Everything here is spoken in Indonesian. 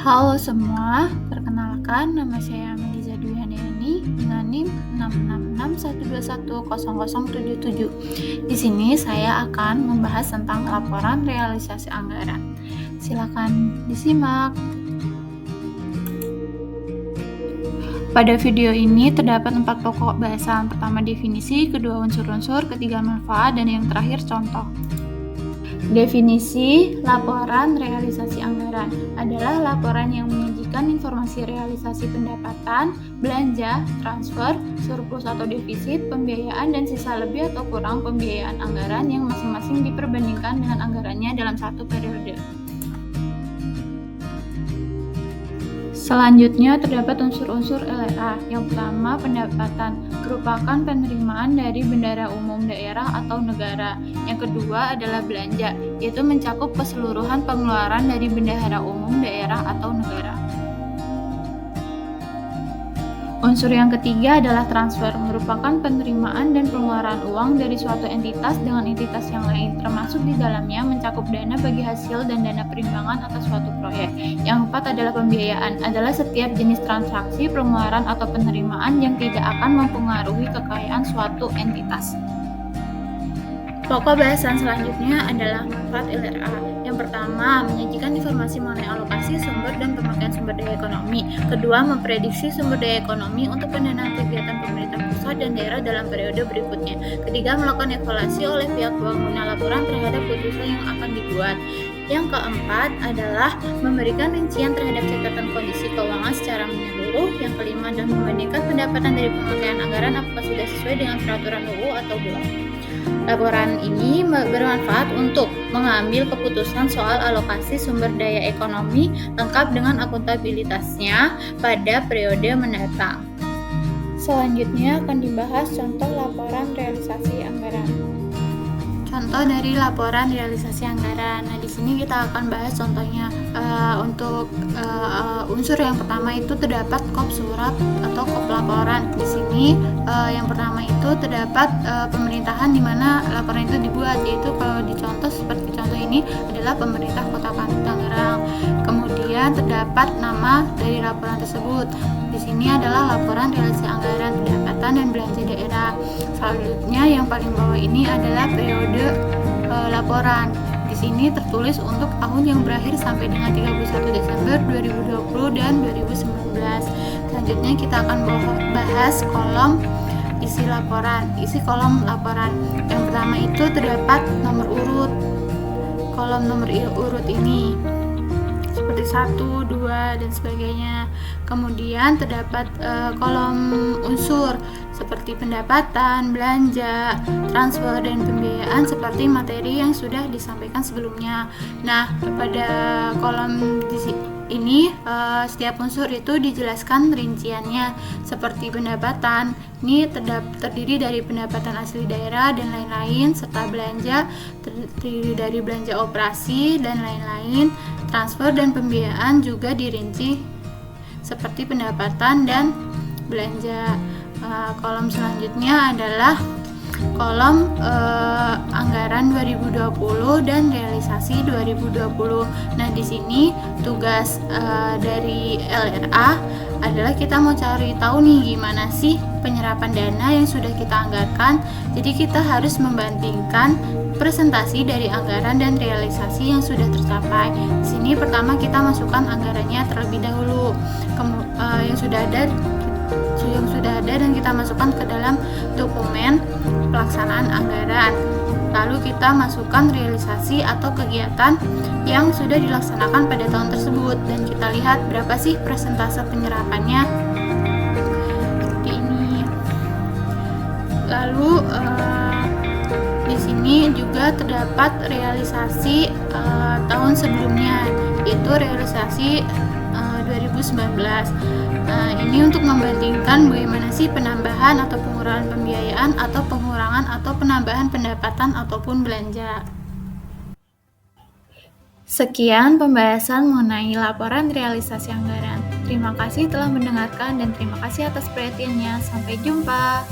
Halo semua, perkenalkan nama saya Meliza Duyandayani dengan NIM 66612100077. Di sini saya akan membahas tentang laporan realisasi anggaran. Silakan disimak. Pada video ini terdapat 4 pokok bahasan. Pertama definisi, kedua unsur-unsur, ketiga manfaat, dan yang terakhir contoh. Definisi laporan realisasi anggaran adalah laporan yang menyajikan informasi realisasi pendapatan, belanja, transfer, surplus atau defisit, pembiayaan, dan sisa lebih atau kurang pembiayaan anggaran yang masing-masing diperbandingkan dengan anggarannya dalam satu periode. Selanjutnya terdapat unsur-unsur LRA. Yang pertama, pendapatan merupakan penerimaan dari bendahara umum daerah atau negara. Yang kedua adalah belanja, yaitu mencakup keseluruhan pengeluaran dari bendahara umum daerah atau negara. Unsur yang ketiga adalah transfer, merupakan penerimaan dan pengeluaran uang dari suatu entitas dengan entitas yang lain, termasuk di dalamnya mencakup dana bagi hasil dan dana perimbangan atas suatu proyek. Yang keempat adalah pembiayaan, adalah setiap jenis transaksi, pengeluaran atau penerimaan yang tidak akan mempengaruhi kekayaan suatu entitas. Pokok bahasan selanjutnya adalah manfaat LRA. Yang pertama, menyajikan informasi mengenai alokasi sumber dan pemakaian sumber daya ekonomi. Kedua, memprediksi sumber daya ekonomi untuk pendanaan kegiatan pemerintah pusat dan daerah dalam periode berikutnya. Ketiga, melakukan evaluasi oleh pihak pengguna laporan terhadap putusan yang akan dibuat. Yang keempat adalah memberikan rincian terhadap catatan kondisi keuangan secara menyeluruh. Yang kelima adalah membandingkan pendapatan dari pemakaian anggaran apakah sudah sesuai dengan peraturan UU atau belum. Laporan ini bermanfaat untuk mengambil keputusan soal alokasi sumber daya ekonomi lengkap dengan akuntabilitasnya pada periode mendatang. Selanjutnya akan dibahas contoh laporan realisasi anggaran. Contoh dari laporan realisasi anggaran. Nah, di sini kita akan bahas contohnya. Untuk unsur yang pertama itu terdapat kop surat atau kop laporan. Di sini yang pertama itu terdapat pemerintahan di mana laporan itu dibuat, yaitu kalau dicontoh seperti contoh ini adalah pemerintah Kota Tangerang. Kemudian terdapat nama dari laporan tersebut. Di sini adalah laporan realisasi anggaran pendapatan dan belanja daerah. Selanjutnya yang paling bawah ini adalah periode laporan. Di sini tertulis untuk tahun yang berakhir sampai dengan 31 Desember 2020 dan 2019. Selanjutnya kita akan bahas kolom isi laporan. Isi kolom laporan. Yang pertama itu terdapat nomor urut. Kolom nomor urut ini seperti 1, 2, dan sebagainya. Kemudian terdapat kolom unsur seperti pendapatan, belanja, transfer, dan pembiayaan seperti materi yang sudah disampaikan sebelumnya. Nah, pada kolom ini setiap unsur itu dijelaskan rinciannya. Seperti pendapatan, ini terdiri dari pendapatan asli daerah dan lain-lain, serta belanja terdiri dari belanja operasi dan lain-lain. Transfer dan pembiayaan juga dirinci seperti pendapatan dan belanja. Kolom selanjutnya adalah kolom anggaran 2020 dan realisasi 2020. Nah, di sini tugas dari LRA adalah kita mau cari tahu nih gimana sih penyerapan dana yang sudah kita anggarkan. Jadi kita harus membandingkan presentasi dari anggaran dan realisasi yang sudah tercapai. Di sini pertama kita masukkan anggarannya terlebih dahulu. Yang sudah ada dan kita masukkan ke dalam dokumen pelaksanaan anggaran. Lalu kita masukkan realisasi atau kegiatan yang sudah dilaksanakan pada tahun tersebut dan kita lihat berapa sih persentase penyerapannya. Seperti ini. Lalu di sini juga terdapat realisasi tahun sebelumnya, yaitu realisasi 2019. Nah, ini untuk membandingkan bagaimana sih penambahan atau pengurangan pembiayaan atau pengurangan atau penambahan pendapatan ataupun belanja. Sekian pembahasan mengenai laporan realisasi anggaran. Terima kasih telah mendengarkan dan terima kasih atas perhatiannya. Sampai jumpa.